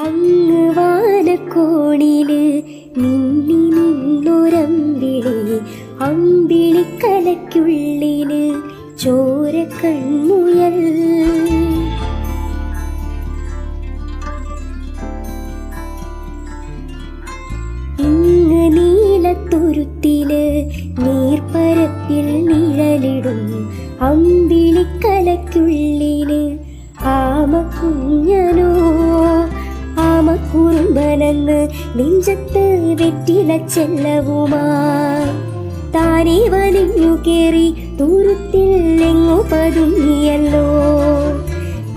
അങ്ങ് വാനക്കോണില് മിന്നി നിന്നൊരമ്പിളി, അമ്പിളിക്കലയ്ക്കുള്ളില് ചോര കൺമുയൽ. ഇങ്ങ് നീലത്തുരുത്തില് നീർപ്പരപ്പിൽ നിഴലിടും അമ്പിളിക്കലയ്ക്കുള്ളില് ആമക്കുഞ്ഞനോ. ആമക്കുറുമ്പനങ്ങ് നെഞ്ചത്ത് വെറ്റില ചെല്ലവുമായി താനേ വലിഞ്ഞു കേറി തുരുത്തിൽ എങ്ങോ പതുങ്ങിയല്ലോ.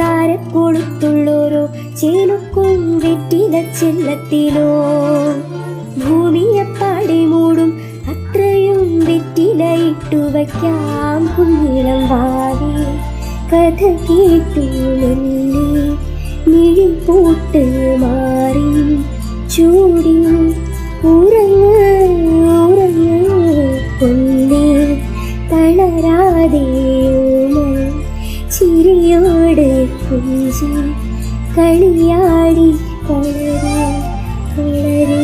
താരക്കൊളുത്തുള്ളോരോ ചേനുക്കും വെറ്റില ചെല്ലത്തിലോ. ഭൂമിയെപ്പാടെ മൂടും അത്രയും വെറ്റില ഇട്ടുവയ്ക്കാം കുഞ്ഞിളം വാവേ. കഥ കേട്ടു മെല്ലെ മിഴിപ്പൂട്ട് മാറി ചൂടി ഉറങ്ങ് ഉറങ്ങ് കൊണ്ടേ തളരാതെ ചിരിയോട് കുഞ്ചി കളിയാടി വളരെ വളരെ